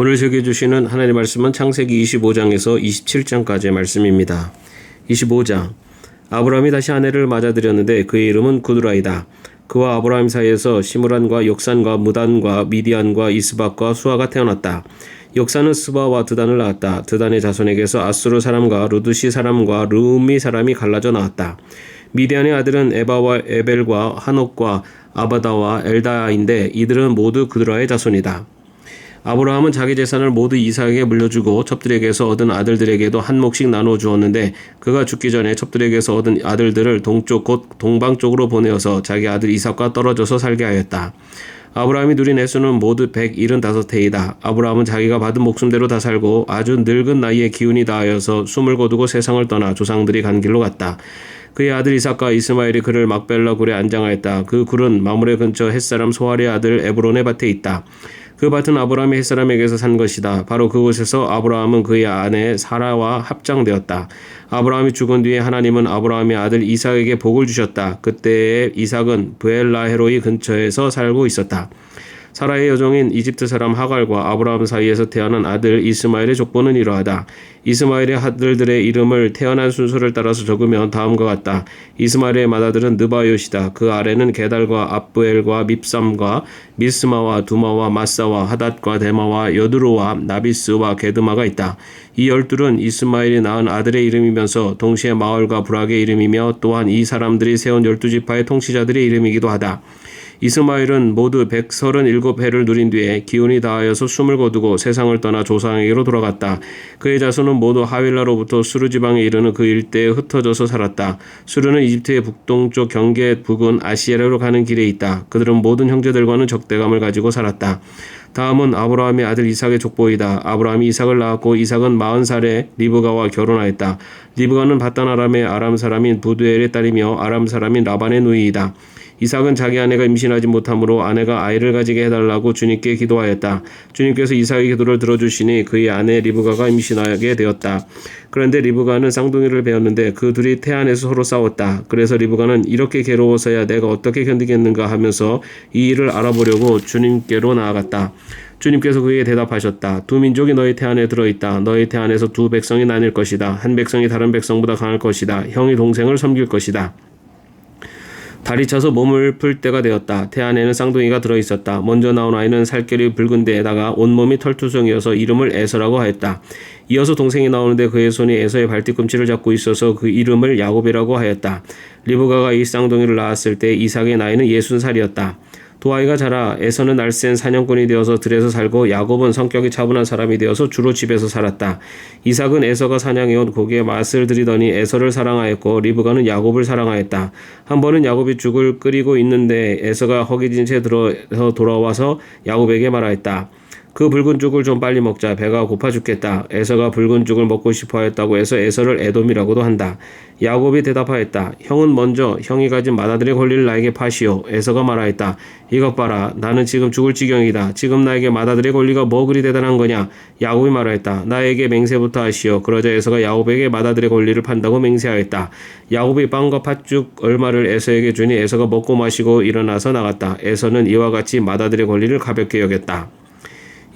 오늘 소개해주시는 하나님의 말씀은 창세기 25장에서 27장까지의 말씀입니다. 25장. 아브라함이 다시 아내를 맞아들였는데 그의 이름은 구두라이다. 그와 아브라함 사이에서 시므란과 역산과 무단과 미디안과 이스박과 수아가 태어났다. 역산은 스바와 드단을 낳았다. 드단의 자손에게서 아수르 사람과 루드시 사람과 르음미 사람이 갈라져 나왔다. 미디안의 아들은 에바와 에벨과 한옥과 아바다와 엘다인데 이들은 모두 구두라의 자손이다. 아브라함은 자기 재산을 모두 이삭에게 물려주고 첩들에게서 얻은 아들들에게도 한 몫씩 나누어 주었는데 그가 죽기 전에 첩들에게서 얻은 아들들을 동쪽 곧 동방 쪽으로 보내어서 자기 아들 이삭과 떨어져서 살게 하였다. 아브라함이 누린 해수는 모두 175해이다. 아브라함은 자기가 받은 목숨대로 다 살고 아주 늙은 나이에 기운이 다하여서 숨을 거두고 세상을 떠나 조상들이 간 길로 갔다. 그의 아들 이삭과 이스마엘이 그를 막벨라 굴에 안장하였다. 그 굴은 마므레 근처 햇사람 소알의 아들 에브론의 밭에 있다. 그 밭은 아브라함이 햇사람에게서 산 것이다. 바로 그곳에서 아브라함은 그의 아내 사라와 합장되었다. 아브라함이 죽은 뒤에 하나님은 아브라함의 아들 이삭에게 복을 주셨다. 그때에 이삭은 브엘라헤로이 근처에서 살고 있었다. 사라의 여종인 이집트 사람 하갈과 아브라함 사이에서 태어난 아들 이스마엘의 족보는 이러하다. 이스마엘의 아들들의 이름을 태어난 순서를 따라서 적으면 다음과 같다. 이스마엘의 맏아들은 느바요시다. 그 아래는 게달과 압브엘과 밉삼과 미스마와 두마와 마사와 하닷과 데마와 여드로와 나비스와 게드마가 있다. 이 12은 이스마엘이 낳은 아들의 이름이면서 동시에 마을과 부락의 이름이며 또한 이 사람들이 세운 12지파의 통치자들의 이름이기도 하다. 이스마엘은 모두 137해를 누린 뒤에 기운이 다하여서 숨을 거두고 세상을 떠나 조상에게로 돌아갔다. 그의 자손은 모두 하윌라로부터 수르 지방에 이르는 그 일대에 흩어져서 살았다. 수르는 이집트의 북동쪽 경계 북은 아시에라로 가는 길에 있다. 그들은 모든 형제들과는 적대감을 가지고 살았다. 다음은 아브라함의 아들 이삭의 족보이다. 아브라함이 이삭을 낳았고 이삭은 40살에 리브가와 결혼하였다. 리브가는 바단 아람의 아람 사람인 부두엘의 딸이며 아람 사람인 라반의 누이이다. 이삭은 자기 아내가 임신하지 못하므로 아내가 아이를 가지게 해달라고 주님께 기도하였다. 주님께서 이삭의 기도를 들어주시니 그의 아내 리브가가 임신하게 되었다. 그런데 리브가는 쌍둥이를 배웠는데 그 둘이 태안에서 서로 싸웠다. 그래서 리브가는 이렇게 괴로워서야 내가 어떻게 견디겠는가 하면서 이 일을 알아보려고 주님께로 나아갔다. 주님께서 그에게 대답하셨다. 두 민족이 너희 태안에 들어있다. 너희 태안에서 두 백성이 나뉠 것이다. 한 백성이 다른 백성보다 강할 것이다. 형이 동생을 섬길 것이다. 달이 차서 몸을 풀 때가 되었다. 태안에는 쌍둥이가 들어있었다. 먼저 나온 아이는 살결이 붉은 데에다가 온몸이 털투성이어서 이름을 에서라고 하였다. 이어서 동생이 나오는데 그의 손이 에서의 발뒤꿈치를 잡고 있어서 그 이름을 야곱이라고 하였다. 리브가가 이 쌍둥이를 낳았을 때 이삭의 나이는 60살이었다. 두 아이가 자라 에서는 날쌘 사냥꾼이 되어서 들에서 살고 야곱은 성격이 차분한 사람이 되어서 주로 집에서 살았다. 이삭은 에서가 사냥해온 고기의 맛을 들이더니 에서를 사랑하였고 리브가는 야곱을 사랑하였다. 한 번은 야곱이 죽을 끓이고 있는데 에서가 허기진 채 들어서 돌아와서 야곱에게 말하였다. 그 붉은 죽을 좀 빨리 먹자. 배가 고파 죽겠다. 에서가 붉은 죽을 먹고 싶어 하였다고 해서 에서를 에돔이라고도 한다. 야곱이 대답하였다. 형은 먼저 형이 가진 맏아들의 권리를 나에게 파시오. 에서가 말하였다. 이것 봐라. 나는 지금 죽을 지경이다. 지금 나에게 맏아들의 권리가 뭐 그리 대단한 거냐. 야곱이 말하였다. 나에게 맹세부터 하시오. 그러자 에서가 야곱에게 맏아들의 권리를 판다고 맹세하였다. 야곱이 빵과 팥죽 얼마를 에서에게 주니 에서가 먹고 마시고 일어나서 나갔다. 에서는 이와 같이 맏아들의 권리를 가볍게 여겼다.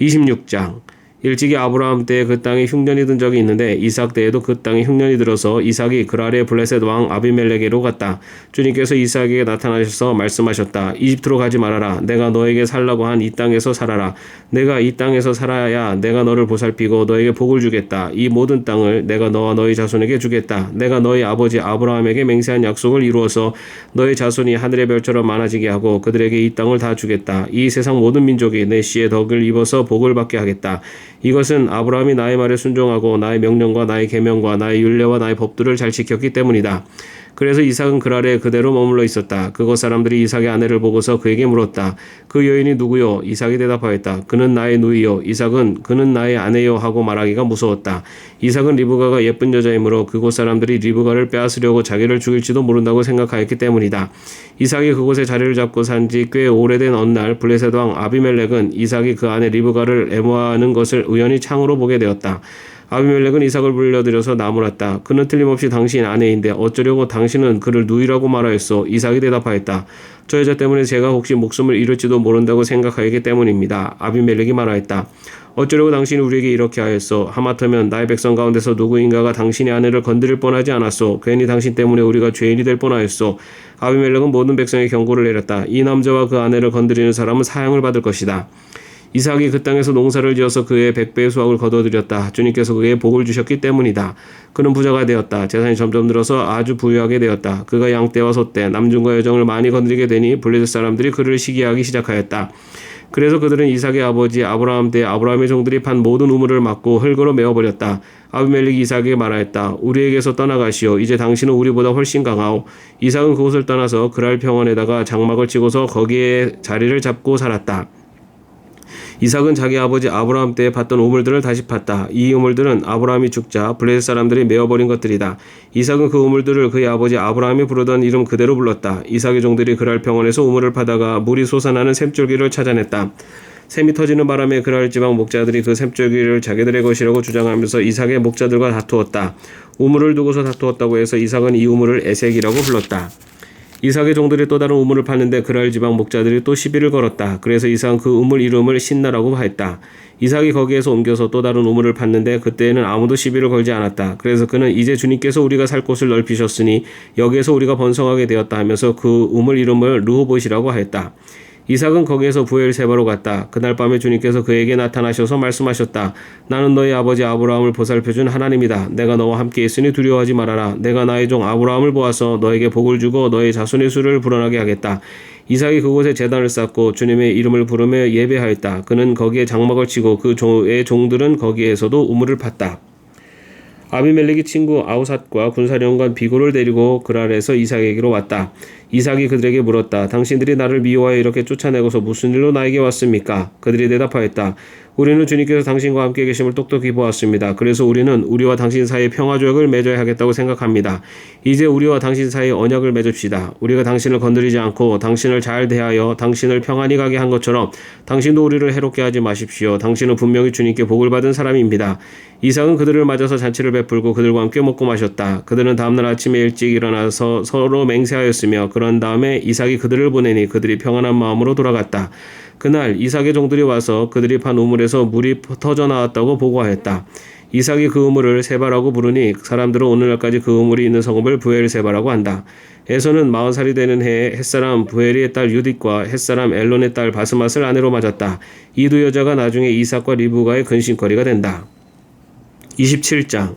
26장. 일찍이 아브라함 때에 그 땅에 흉년이 든 적이 있는데 이삭 때에도 그 땅에 흉년이 들어서 이삭이 그랄의 블레셋 왕 아비멜렉에로 갔다. 주님께서 이삭에게 나타나셔서 말씀하셨다. 이집트로 가지 말아라. 내가 너에게 살라고 한 이 땅에서 살아라. 내가 이 땅에서 살아야 내가 너를 보살피고 너에게 복을 주겠다. 이 모든 땅을 내가 너와 너희 자손에게 주겠다. 내가 너희 아버지 아브라함에게 맹세한 약속을 이루어서 너희 자손이 하늘의 별처럼 많아지게 하고 그들에게 이 땅을 다 주겠다. 이 세상 모든 민족이 내 씨의 덕을 입어서 복을 받게 하겠다. 이것은 아브라함이 나의 말에 순종하고 나의 명령과 나의 계명과 나의 율례와 나의 법들을 잘 지켰기 때문이다. 그래서 이삭은 그랄에 그대로 머물러 있었다. 그곳 사람들이 이삭의 아내를 보고서 그에게 물었다. 그 여인이 누구요? 이삭이 대답하였다. 그는 나의 누이요. 이삭은 그는 나의 아내요 하고 말하기가 무서웠다. 이삭은 리브가가 예쁜 여자이므로 그곳 사람들이 리브가를 빼앗으려고 자기를 죽일지도 모른다고 생각하였기 때문이다. 이삭이 그곳에 자리를 잡고 산 지 꽤 오래된 어느 날 블레셋 왕 아비멜렉은 이삭이 그 아내 리브가를 애모하는 것을 우연히 창으로 보게 되었다. 아비멜렉은 이삭을 불러들여서 나무랐다. 그는 틀림없이 당신 아내인데 어쩌려고 당신은 그를 누이라고 말하였소? 이삭이 대답하였다. 저 여자 때문에 제가 혹시 목숨을 잃을지도 모른다고 생각하기 때문입니다. 아비멜렉이 말하였다. 어쩌려고 당신이 우리에게 이렇게 하였소? 하마터면 나의 백성 가운데서 누구인가가 당신의 아내를 건드릴 뻔하지 않았소? 괜히 당신 때문에 우리가 죄인이 될 뻔하였소. 아비멜렉은 모든 백성의 경고를 내렸다. 이 남자와 그 아내를 건드리는 사람은 사형을 받을 것이다. 이삭이 그 땅에서 농사를 지어서 그의 100배의 수확을 거둬들였다. 주님께서 그에게 복을 주셨기 때문이다. 그는 부자가 되었다. 재산이 점점 늘어서 아주 부유하게 되었다. 그가 양떼와 소떼, 남중과 여종을 많이 건드리게 되니 블레셋 사람들이 그를 시기하기 시작하였다. 그래서 그들은 이삭의 아버지 아브라함 때 아브라함의 종들이 판 모든 우물을 막고 흙으로 메어버렸다. 아비멜렉이 이삭에게 말하였다. 우리에게서 떠나가시오. 이제 당신은 우리보다 훨씬 강하오. 이삭은 그곳을 떠나서 그랄 평원에다가 장막을 치고서 거기에 자리를 잡고 살았다. 이삭은 자기 아버지 아브라함 때에 팠던 우물들을 다시 팠다. 이 우물들은 아브라함이 죽자 블레셋 사람들이 메어버린 것들이다. 이삭은 그 우물들을 그의 아버지 아브라함이 부르던 이름 그대로 불렀다. 이삭의 종들이 그랄 평원에서 우물을 파다가 물이 솟아나는 샘줄기를 찾아냈다. 샘이 터지는 바람에 그랄 지방 목자들이 그 샘줄기를 자기들의 것이라고 주장하면서 이삭의 목자들과 다투었다. 우물을 두고서 다투었다고 해서 이삭은 이 우물을 에색이라고 불렀다. 이삭의 종들이 또 다른 우물을 팠는데 그랄 지방 목자들이 또 시비를 걸었다. 그래서 이삭은 그 우물 이름을 신나라고 했다. 이삭이 거기에서 옮겨서 또 다른 우물을 팠는데 그때에는 아무도 시비를 걸지 않았다. 그래서 그는 이제 주님께서 우리가 살 곳을 넓히셨으니 여기에서 우리가 번성하게 되었다 하면서 그 우물 이름을 르호봇이라고 하였다. 이삭은 거기에서 부엘세바로 갔다. 그날 밤에 주님께서 그에게 나타나셔서 말씀하셨다. 나는 너희 아버지 아브라함을 보살펴준 하나님이다. 내가 너와 함께 있으니 두려워하지 말아라. 내가 나의 종 아브라함을 보아서 너에게 복을 주고 너의 자손의 수를 불어나게 하겠다. 이삭이 그곳에 제단을 쌓고 주님의 이름을 부르며 예배하였다. 그는 거기에 장막을 치고 그 종의 종들은 거기에서도 우물을 팠다. 아비멜렉이 친구 아우삿과 군사령관 비고를 데리고 그랄에서 이삭에게로 왔다. 이삭이 그들에게 물었다. 당신들이 나를 미워하여 이렇게 쫓아내고서 무슨 일로 나에게 왔습니까? 그들이 대답하였다. 우리는 주님께서 당신과 함께 계심을 똑똑히 보았습니다. 그래서 우리는 우리와 당신 사이에 평화조약을 맺어야 하겠다고 생각합니다. 이제 우리와 당신 사이에 언약을 맺읍시다. 우리가 당신을 건드리지 않고 당신을 잘 대하여 당신을 평안히 가게 한 것처럼 당신도 우리를 해롭게 하지 마십시오. 당신은 분명히 주님께 복을 받은 사람입니다. 이삭은 그들을 맞아서 잔치를 베풀고 그들과 함께 먹고 마셨다. 그들은 다음날 아침에 일찍 일어나서 서로 맹세하였으며 그런 다음에 이삭이 그들을 보내니 그들이 평안한 마음으로 돌아갔다. 그날 이삭의 종들이 와서 그들이 판 우물에서 물이 터져 나왔다고 보고하였다. 이삭이 그 우물을 세바라고 부르니 사람들은 오늘날까지 그 우물이 있는 성읍을 부엘세바라고 한다. 에서는 40살이 되는 해에 햇사람 부엘의 딸 유딧과 햇사람 엘론의 딸 바스맛을 아내로 맞았다. 이 두 여자가 나중에 이삭과 리브가의 근심거리가 된다. 27장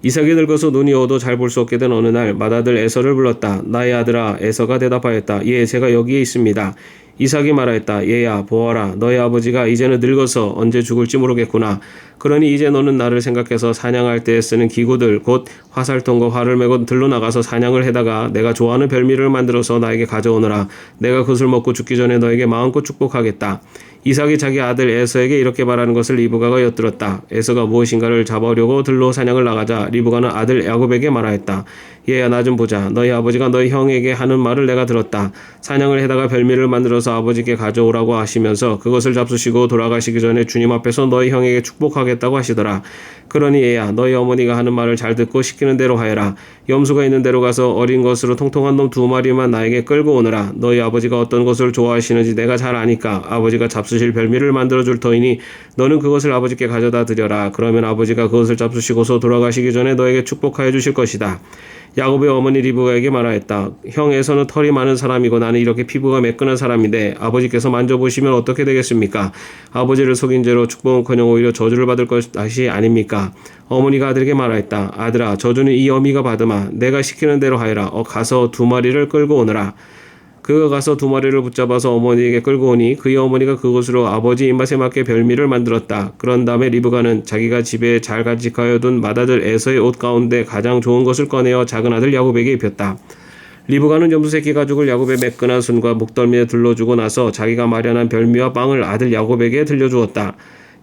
이삭이 늙어서 눈이 어두워 잘 볼 수 없게 된 어느 날 맏아들 에서를 불렀다. 나의 아들아. 에서가 대답하였다. 예, 제가 여기에 있습니다. 이삭이 말하였다. 얘야, 보아라. 너의 아버지가 이제는 늙어서 언제 죽을지 모르겠구나. 그러니 이제 너는 나를 생각해서 사냥할 때에 쓰는 기구들 곧 화살통과 활을 메고 들로 나가서 사냥을 해다가 내가 좋아하는 별미를 만들어서 나에게 가져오너라. 내가 그것을 먹고 죽기 전에 너에게 마음껏 축복하겠다. 이삭이 자기 아들 에서에게 이렇게 말하는 것을 리브가가 엿들었다. 에서가 무엇인가를 잡으려고 들로 사냥을 나가자 리브가는 아들 야곱에게 말하였다. 얘야, 나 좀 보자. 너희 아버지가 너희 형에게 하는 말을 내가 들었다. 사냥을 해다가 별미를 만들어서 아버지께 가져오라고 하시면서 그것을 잡수시고 돌아가시기 전에 주님 앞에서 너희 형에게 축복하겠다고 하시더라. 그러니 얘야, 너희 어머니가 하는 말을 잘 듣고 시키는 대로 하여라. 염소가 있는 데로 가서 어린 것으로 통통한 놈 2마리만 나에게 끌고 오너라. 너희 아버지가 어떤 것을 좋아하시는지 내가 잘 아니까 아버지가 잡수실 별미를 만들어줄 터이니 너는 그것을 아버지께 가져다 드려라. 그러면 아버지가 그것을 잡수시고서 돌아가시기 전에 너에게 축복하여 주실 것이다. 야곱의 어머니 리브가에게 말하였다. 형에서는 털이 많은 사람이고 나는 이렇게 피부가 매끈한 사람인데 아버지께서 만져보시면 어떻게 되겠습니까? 아버지를 속인 죄로 축복은커녕 오히려 저주를 받을 것이 아닙니까? 어머니가 아들에게 말하였다. 아들아, 저주는 이 어미가 받으마. 내가 시키는 대로 하여라. 가서 2마리를 끌고 오너라. 그가 가서 2마리를 붙잡아서 어머니에게 끌고 오니 그의 어머니가 그것으로 아버지 입맛에 맞게 별미를 만들었다. 그런 다음에 리브가는 자기가 집에 잘 간직하여 둔 맏아들 에서의 옷 가운데 가장 좋은 것을 꺼내어 작은 아들 야곱에게 입혔다. 리브가는 염소새끼 가죽을 야곱의 매끈한 손과 목덜미에 둘러주고 나서 자기가 마련한 별미와 빵을 아들 야곱에게 들려주었다.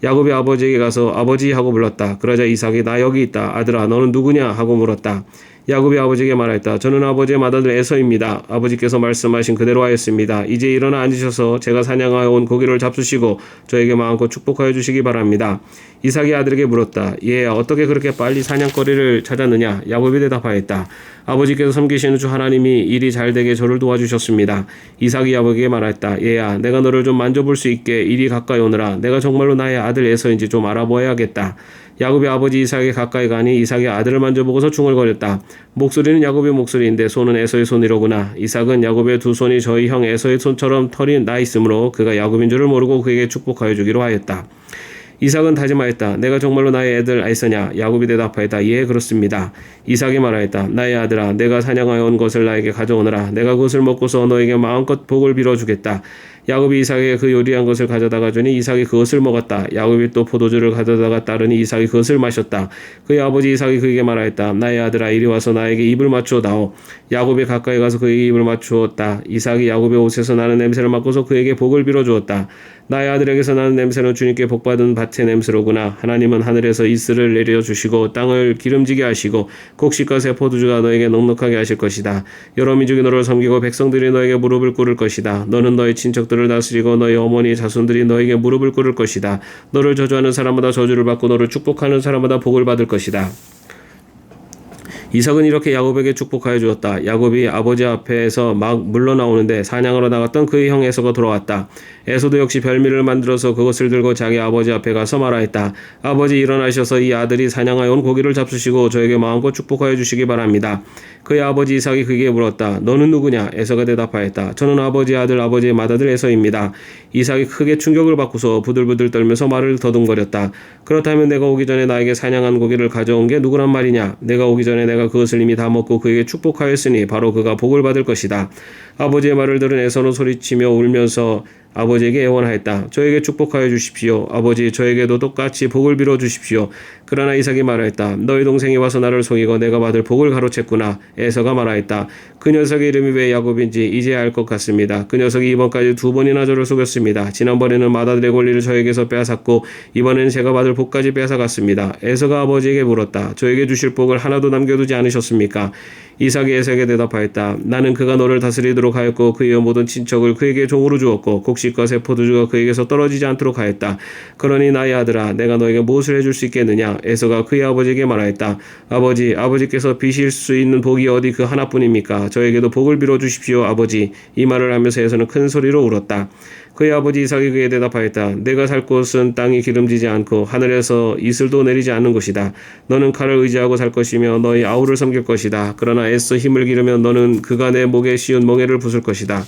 야곱이 아버지에게 가서 아버지 하고 불렀다. 그러자 이삭이 나 여기 있다. 아들아, 너는 누구냐 하고 물었다. 야곱이 아버지에게 말하였다. 저는 아버지의 맏아들 에서입니다. 아버지께서 말씀하신 그대로 하였습니다. 이제 일어나 앉으셔서 제가 사냥하여 온 고기를 잡수시고 저에게 마음껏 축복하여 주시기 바랍니다. 이삭이 아들에게 물었다. 얘야, 어떻게 그렇게 빨리 사냥거리를 찾았느냐? 야곱이 대답하였다. 아버지께서 섬기시는 주 하나님이 일이 잘 되게 저를 도와주셨습니다. 이삭이 야곱에게 말했다. 얘야, 내가 너를 좀 만져볼 수 있게 이리 가까이 오너라. 내가 정말로 나의 아들 에서인지 좀 알아보아야겠다. 야곱이 아버지 이삭에 가까이 가니 이삭이 아들을 만져보고서 중얼거렸다. 목소리는 야곱의 목소리인데 손은 에서의 손이로구나. 이삭은 야곱의 두 손이 저희 형 에서의 손처럼 털이 나 있으므로 그가 야곱인 줄을 모르고 그에게 축복하여 주기로 하였다. 이삭은 다짐하였다. 내가 정말로 나의 애들 에서냐? 야곱이 대답하였다. 예, 그렇습니다. 이삭이 말하였다. 나의 아들아, 내가 사냥하여 온 것을 나에게 가져오너라. 내가 그것을 먹고서 너에게 마음껏 복을 빌어주겠다. 야곱이 이삭에게 그 요리한 것을 가져다가 주니 이삭이 그것을 먹었다. 야곱이 또 포도주를 가져다가 따르니 이삭이 그것을 마셨다. 그의 아버지 이삭이 그에게 말하였다. 나의 아들아, 이리 와서 나에게 입을 맞추어다오. 야곱이 가까이 가서 그에게 입을 맞추었다. 이삭이 야곱의 옷에서 나는 냄새를 맡고서 그에게 복을 빌어주었다. 나의 아들에게서 나는 냄새는 주님께 복받은 밭의 냄새로구나. 하나님은 하늘에서 이슬을 내려주시고 땅을 기름지게 하시고 곡식과 새 포도주가 너에게 넉넉하게 하실 것이다. 여러 민족이 너를 섬기고 백성들이 너에게 무릎을 꿇을 것이다. 너는 너의 친척들을 다스리고 너희 어머니 자손들이 너에게 무릎을 꿇을 것이다. 너를 저주하는 사람마다 저주를 받고 너를 축복하는 사람마다 복을 받을 것이다. 이삭은 이렇게 야곱에게 축복하여 주었다. 야곱이 아버지 앞에서 막 물러나오는데 사냥하러 나갔던 그의 형 에서가 돌아왔다. 에서도 역시 별미를 만들어서 그것을 들고 자기 아버지 앞에 가서 말하였다. 아버지, 일어나셔서 이 아들이 사냥하여 온 고기를 잡수시고 저에게 마음껏 축복하여 주시기 바랍니다. 그의 아버지 이삭이 그에게 물었다. 너는 누구냐? 에서가 대답하였다. 저는 아버지의 아들 아버지의 맏아들 에서입니다. 이삭이 크게 충격을 받고서 부들부들 떨면서 말을 더듬거렸다. 그렇다면 내가 오기 전에 나에게 사냥한 고기를 가져온 게 누구란 말이냐? 내가 오기 전에 내가 그것을 이미 다 먹고 그에게 축복하였으니 바로 그가 복을 받을 것이다. 아버지의 말을 들은 에서는 소리치며 울면서 아버지에게 애원하였다. 저에게 축복하여 주십시오. 아버지, 저에게도 똑같이 복을 빌어 주십시오. 그러나 이삭이 말하였다. 너희 동생이 와서 나를 속이고 내가 받을 복을 가로챘구나. 에서가 말하였다. 그 녀석의 이름이 왜 야곱인지 이제 알 것 같습니다. 그 녀석이 이번까지 2번이나 저를 속였습니다. 지난번에는 맏아들의 권리를 저에게서 빼앗았고 이번에는 제가 받을 복까지 빼앗아갔습니다. 에서가 아버지에게 물었다. 저에게 주실 복을 하나도 남겨두지 않으셨습니까? 이삭이 에서에게 대답하였다. 나는 그가 너를 다스리도록 하였고 그의 모든 친척을 그에게 종으로 주었고 곡식과 새 포도주가 그에게서 떨어지지 않도록 하였다. 그러니 나의 아들아, 내가 너에게 무엇을 해줄 수 있겠느냐? 에서가 그의 아버지에게 말하였다. 아버지, 아버지께서 비실 수 있는 복이 어디 그 하나뿐입니까? 저에게도 복을 빌어 주십시오, 아버지. 이 말을 하면서 에서는 큰 소리로 울었다. 그의 아버지 이삭이 그에게 대답하였다. 내가 살 곳은 땅이 기름지지 않고 하늘에서 이슬도 내리지 않는 곳이다. 너는 칼을 의지하고 살 것이며 너희 아우를 섬길 것이다. 그러나 애써 힘을 기르면 너는 그가 내 목에 씌운 멍에를 부술 것이다.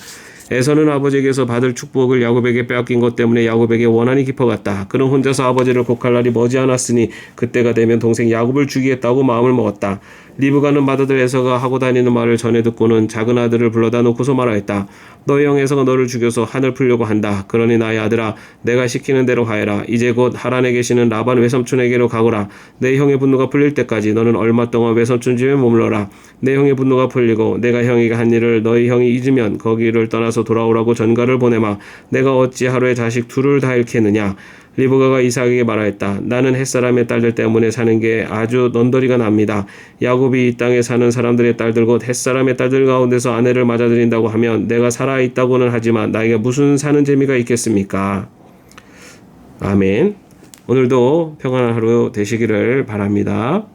에서는 아버지에게서 받을 축복을 야곱에게 빼앗긴 것 때문에 야곱에게 원한이 깊어갔다. 그는 혼자서 아버지를 곡할 날이 머지않았으니 그때가 되면 동생 야곱을 죽이겠다고 마음을 먹었다. 리브가는 맏아들 에서가 하고 다니는 말을 전해 듣고는 작은 아들을 불러다 놓고서 말하였다. 너희 형 에서가 너를 죽여서 한을 풀려고 한다. 그러니 나의 아들아, 내가 시키는 대로 하여라. 이제 곧 하란에 계시는 라반 외삼촌에게로 가거라. 내 형의 분노가 풀릴 때까지 너는 얼마 동안 외삼촌 집에 머물러라. 내 형의 분노가 풀리고 내가 형에게 한 일을 너희 형이 잊으면 거기를 떠나서 돌아오라고 전가를 보내마. 내가 어찌 하루에 자식 둘을 다 잃겠느냐? 리브가가 이삭에게 말하였다. 나는 햇사람의 딸들 때문에 사는 게 아주 넌더리가 납니다. 야곱이 이 땅에 사는 사람들의 딸들 곧 햇사람의 딸들 가운데서 아내를 맞아들인다고 하면 내가 살아있다고는 하지만 나에게 무슨 사는 재미가 있겠습니까? 아멘. 오늘도 평안한 하루 되시기를 바랍니다.